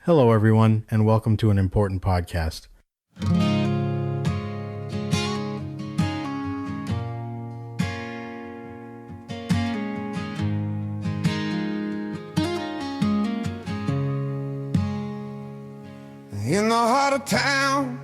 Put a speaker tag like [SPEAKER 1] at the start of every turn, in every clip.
[SPEAKER 1] Hello, everyone, and welcome to an important podcast.
[SPEAKER 2] In the heart of town,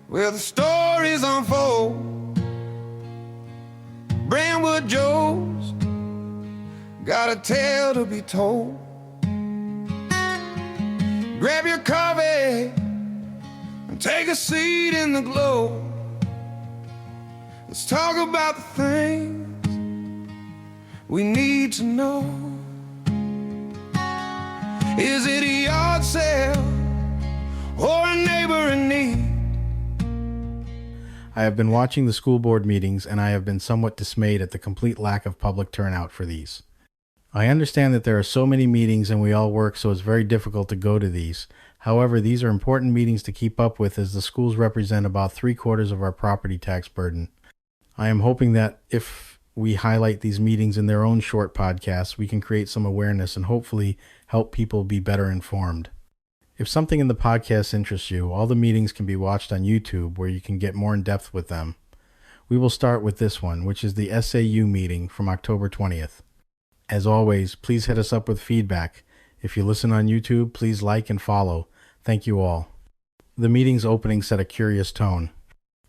[SPEAKER 2] where the stories unfold, Brentwood Joe's got a tale to be told. Grab your coffee and take a seat in the glow. Let's talk about the things we need to know. Is it a yard sale or a neighbor in need?
[SPEAKER 1] I have been watching the school board meetings, and I have been somewhat dismayed at the complete lack of public turnout for these. I understand that there are so many meetings and we all work, so it's very difficult to go to these. However, these are important meetings to keep up with, as the schools represent about 3/4 of our property tax burden. I am hoping that if we highlight these meetings in their own short podcasts, we can create some awareness and hopefully help people be better informed. If something in the podcast interests you, all the meetings can be watched on YouTube, where you can get more in depth with them. We will start with this one, which is the SAU meeting from October 20th. As always, please hit us up with feedback. If you listen on YouTube, please like and follow. Thank you all. The meeting's opening set a curious tone.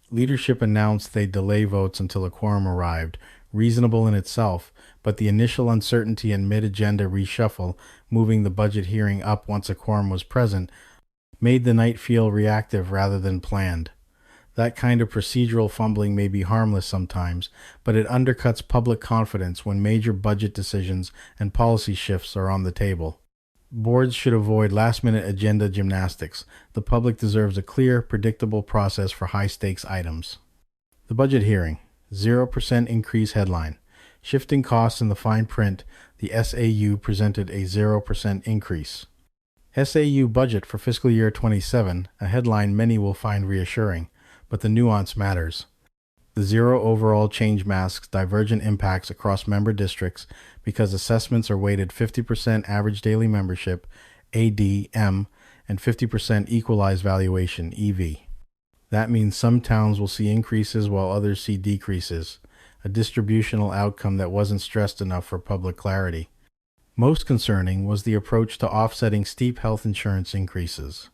[SPEAKER 1] Leadership announced they'd delay votes until a quorum arrived, reasonable in itself, but the initial uncertainty and mid-agenda reshuffle, moving the budget hearing up once a quorum was present, made the night feel reactive rather than planned. That kind of procedural fumbling may be harmless sometimes, but it undercuts public confidence when major budget decisions and policy shifts are on the table. Boards should avoid last-minute agenda gymnastics. The public deserves a clear, predictable process for high-stakes items. The budget hearing. 0% increase headline. Shifting costs in the fine print, the SAU presented a 0% increase. SAU budget for fiscal year 27, a headline many will find reassuring, but the nuance matters. The zero overall change masks divergent impacts across member districts because assessments are weighted 50% average daily membership, ADM, and 50% equalized valuation, EV. That means some towns will see increases while others see decreases, a distributional outcome that wasn't stressed enough for public clarity. Most concerning was the approach to offsetting steep health insurance increases.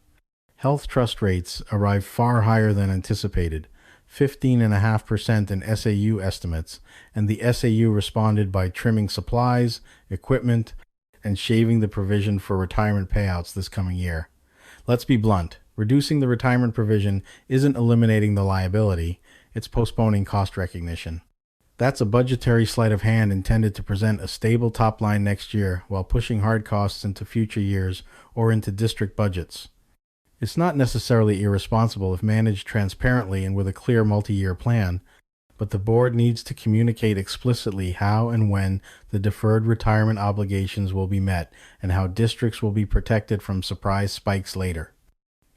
[SPEAKER 1] Health trust rates arrived far higher than anticipated, 15.5% in SAU estimates, and the SAU responded by trimming supplies, equipment, and shaving the provision for retirement payouts this coming year. Let's be blunt. Reducing the retirement provision isn't eliminating the liability, it's postponing cost recognition. That's a budgetary sleight of hand intended to present a stable top line next year while pushing hard costs into future years or into district budgets. It's not necessarily irresponsible if managed transparently and with a clear multi-year plan, but the board needs to communicate explicitly how and when the deferred retirement obligations will be met and how districts will be protected from surprise spikes later.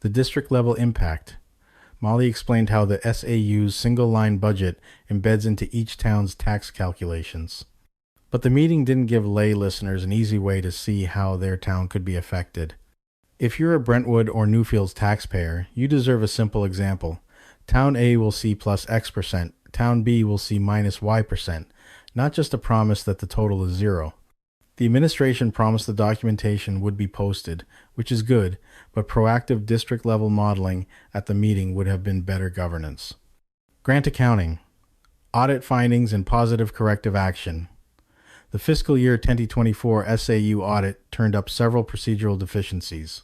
[SPEAKER 1] The district-level impact. Molly explained how the SAU's single-line budget embeds into each town's tax calculations. But the meeting didn't give lay listeners an easy way to see how their town could be affected. If you're a Brentwood or Newfields taxpayer, you deserve a simple example. Town A will see plus X%, Town B will see minus Y%, not just a promise that the total is zero. The administration promised the documentation would be posted, which is good, but proactive district-level modeling at the meeting would have been better governance. Grant accounting. Audit findings and positive corrective action. The fiscal year 2024 SAU audit turned up several procedural deficiencies.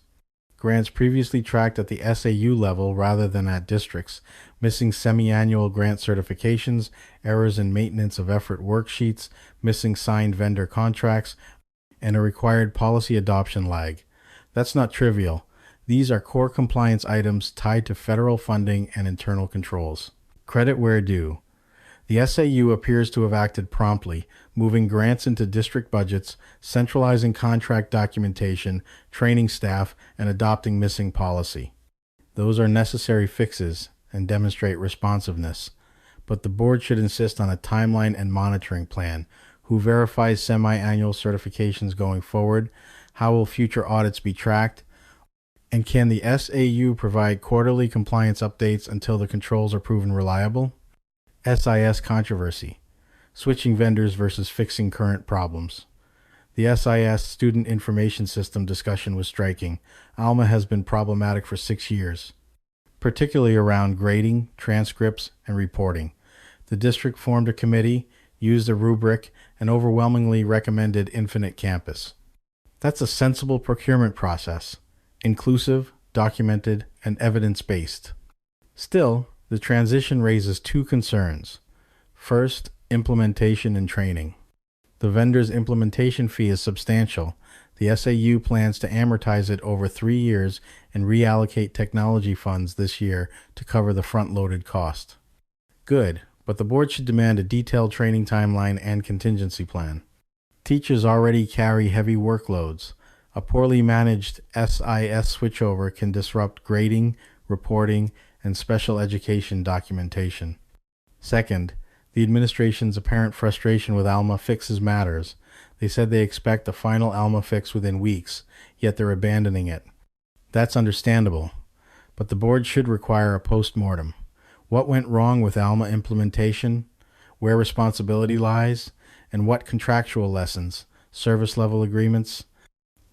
[SPEAKER 1] Grants previously tracked at the SAU level rather than at districts, missing semi-annual grant certifications, errors in maintenance of effort worksheets, missing signed vendor contracts, and a required policy adoption lag. That's not trivial. These are core compliance items tied to federal funding and internal controls. Credit where due. The SAU appears to have acted promptly, moving grants into district budgets, centralizing contract documentation, training staff, and adopting missing policy. Those are necessary fixes and demonstrate responsiveness, but the board should insist on a timeline and monitoring plan. Who verifies semi-annual certifications going forward? How will future audits be tracked? And can the SAU provide quarterly compliance updates until the controls are proven reliable? SIS controversy. Switching vendors versus fixing current problems. The SIS Student Information System discussion was striking. Alma has been problematic for 6 years, particularly around grading, transcripts, and reporting. The district formed a committee, used a rubric, and overwhelmingly recommended Infinite Campus. That's a sensible procurement process, inclusive, documented, and evidence-based. Still, the transition raises 2 concerns. First, implementation and training. The vendor's implementation fee is substantial. The SAU plans to amortize it over 3 years and reallocate technology funds this year to cover the front-loaded cost. Good, but the board should demand a detailed training timeline and contingency plan. Teachers already carry heavy workloads. A poorly managed SIS switchover can disrupt grading, reporting, and special education documentation. Second, the administration's apparent frustration with Alma fixes matters. They said they expect a final Alma fix within weeks, yet they're abandoning it. That's understandable, but the board should require a post-mortem. What went wrong with Alma implementation? Where responsibility lies? And what contractual lessons, service level agreements,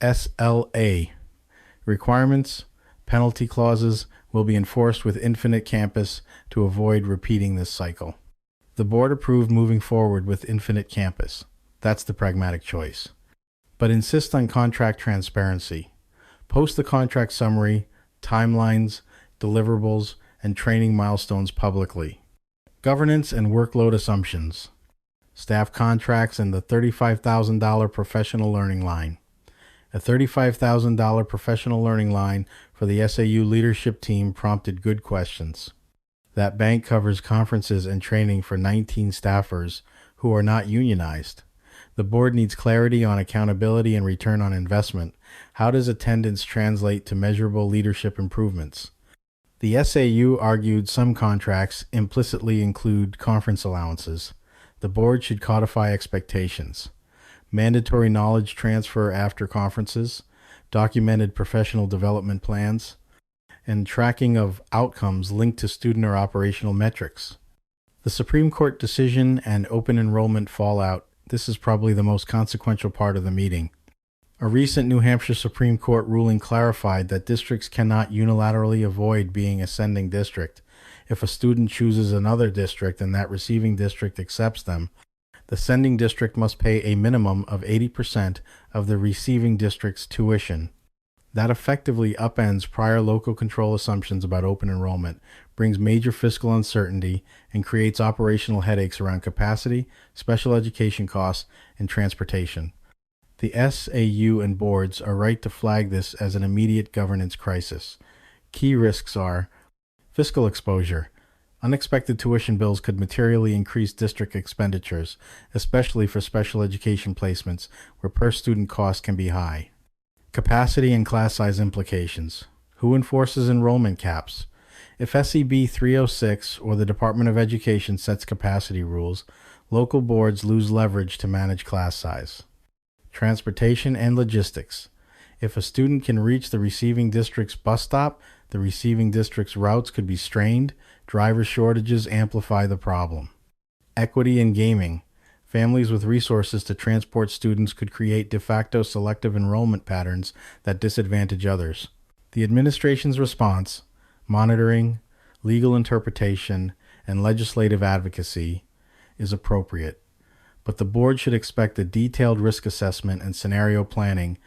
[SPEAKER 1] SLA requirements, penalty clauses will be enforced with Infinite Campus to avoid repeating this cycle. The board approved moving forward with Infinite Campus. That's the pragmatic choice. But insist on contract transparency. Post the contract summary, timelines, deliverables, and training milestones publicly. Governance and workload assumptions. Staff contracts and the $35,000 professional learning line. A $35,000 professional learning line for the SAU leadership team prompted good questions. That bank covers conferences and training for 19 staffers who are not unionized. The board needs clarity on accountability and return on investment. How does attendance translate to measurable leadership improvements? The SAU argued some contracts implicitly include conference allowances. The board should codify expectations. Mandatory knowledge transfer after conferences, documented professional development plans, and tracking of outcomes linked to student or operational metrics. The Supreme Court decision and open enrollment fallout, this is probably the most consequential part of the meeting. A recent New Hampshire Supreme Court ruling clarified that districts cannot unilaterally avoid being a sending district. If a student chooses another district and that receiving district accepts them, the sending district must pay a minimum of 80% of the receiving district's tuition. That effectively upends prior local control assumptions about open enrollment, brings major fiscal uncertainty, and creates operational headaches around capacity, special education costs, and transportation. The SAU and boards are right to flag this as an immediate governance crisis. Key risks are fiscal exposure. Unexpected tuition bills could materially increase district expenditures, especially for special education placements where per-student costs can be high. Capacity and class size implications. Who enforces enrollment caps? If SEB 306 or the Department of Education sets capacity rules, local boards lose leverage to manage class size. Transportation and logistics. If a student can reach the receiving district's bus stop, the receiving district's routes could be strained. Driver shortages amplify the problem. Equity in gaming. Families with resources to transport students could create de facto selective enrollment patterns that disadvantage others. The administration's response, monitoring, legal interpretation, and legislative advocacy is appropriate, but the board should expect a detailed risk assessment and scenario planning.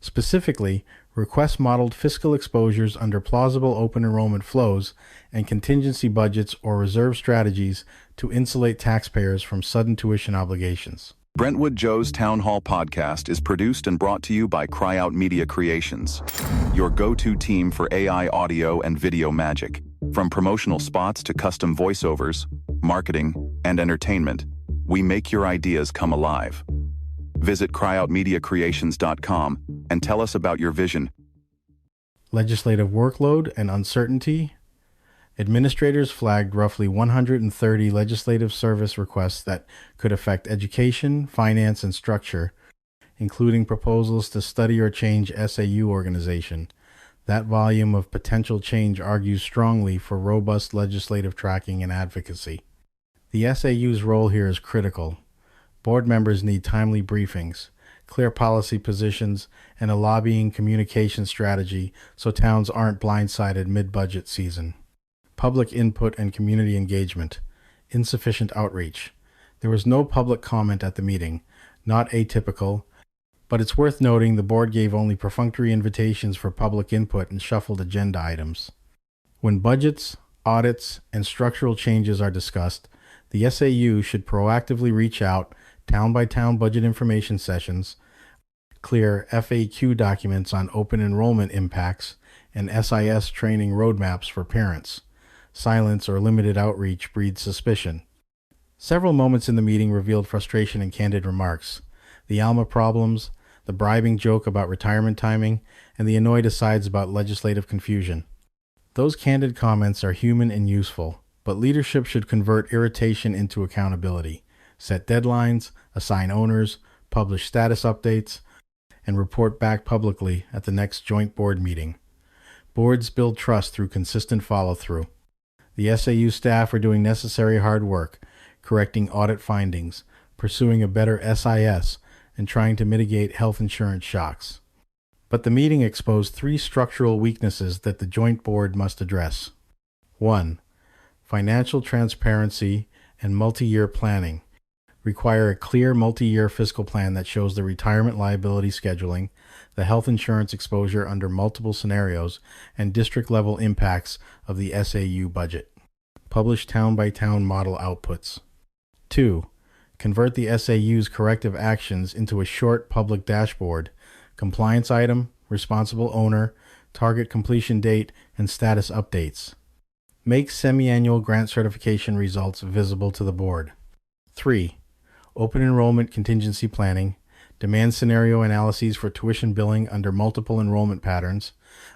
[SPEAKER 1] Specifically, request modeled fiscal exposures under plausible open enrollment flows and contingency budgets or reserve strategies to insulate taxpayers from sudden tuition obligations.
[SPEAKER 3] Brentwood Joe's Town Hall podcast is produced and brought to you by Cryout Media Creations, your go-to team for AI audio and video magic. From promotional spots to custom voiceovers, marketing, and entertainment, we make your ideas come alive. Visit cryoutmediacreations.com and tell us about your vision.
[SPEAKER 1] Legislative workload and uncertainty. Administrators flagged roughly 130 legislative service requests that could affect education, finance, and structure, including proposals to study or change SAU organization. That volume of potential change argues strongly for robust legislative tracking and advocacy. The SAU's role here is critical. Board members need timely briefings, clear policy positions, and a lobbying communication strategy so towns aren't blindsided mid-budget season. Public input and community engagement. Insufficient outreach. There was no public comment at the meeting, not atypical, but it's worth noting the board gave only perfunctory invitations for public input and shuffled agenda items. When budgets, audits, and structural changes are discussed, the SAU should proactively reach out, town-by-town budget information sessions, clear FAQ documents on open enrollment impacts, and SIS training roadmaps for parents. Silence or limited outreach breeds suspicion. Several moments in the meeting revealed frustration and candid remarks. The Alma problems, the bribing joke about retirement timing, and the annoyed asides about legislative confusion. Those candid comments are human and useful, but leadership should convert irritation into accountability, set deadlines, assign owners, publish status updates, and report back publicly at the next joint board meeting. Boards build trust through consistent follow-through. The SAU staff are doing necessary hard work, correcting audit findings, pursuing a better SIS, and trying to mitigate health insurance shocks. But the meeting exposed 3 structural weaknesses that the joint board must address. 1. Financial transparency and multi-year planning. Require a clear multi-year fiscal plan that shows the retirement liability scheduling, the health insurance exposure under multiple scenarios, and district-level impacts of the SAU budget. Publish town-by-town model outputs. 2. Convert the SAU's corrective actions into a short public dashboard, compliance item, responsible owner, target completion date, and status updates. Make semi-annual grant certification results visible to the board. 3. Open enrollment contingency planning, demand scenario analyses for tuition billing under multiple enrollment patterns,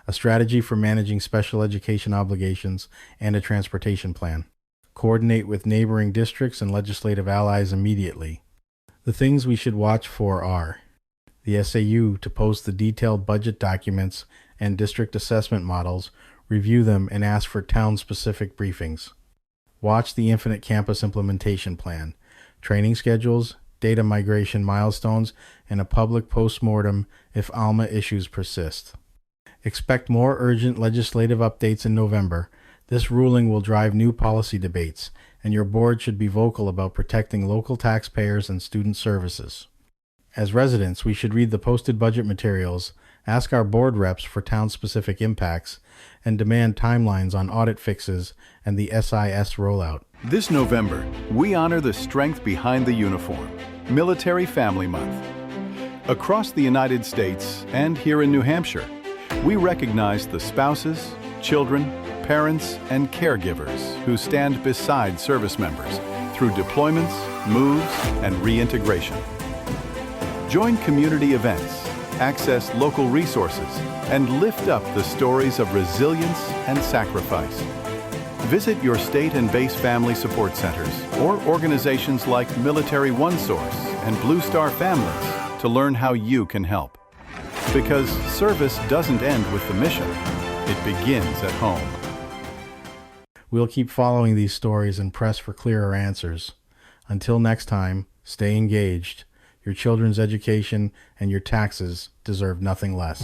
[SPEAKER 1] a strategy for managing special education obligations, and a transportation plan. Coordinate with neighboring districts and legislative allies immediately. The things we should watch for are the SAU to post the detailed budget documents and district assessment models, review them, and ask for town-specific briefings. Watch the Infinite Campus Implementation Plan, training schedules, data migration milestones, and a public postmortem if Alma issues persist. Expect more urgent legislative updates in November. This ruling will drive new policy debates, and your board should be vocal about protecting local taxpayers and student services. As residents, we should read the posted budget materials, ask our board reps for town-specific impacts, and demand timelines on audit fixes and the SIS rollout.
[SPEAKER 4] This November, we honor the strength behind the uniform, Military Family Month. Across the United States and here in New Hampshire, we recognize the spouses, children, parents, and caregivers who stand beside service members through deployments, moves, and reintegration. Join community events, access local resources, and lift up the stories of resilience and sacrifice. Visit your state and base family support centers or organizations like Military OneSource and Blue Star Families to learn how you can help. Because service doesn't end with the mission, it begins at home.
[SPEAKER 1] We'll keep following these stories and press for clearer answers. Until next time, stay engaged. Your children's education and your taxes deserve nothing less.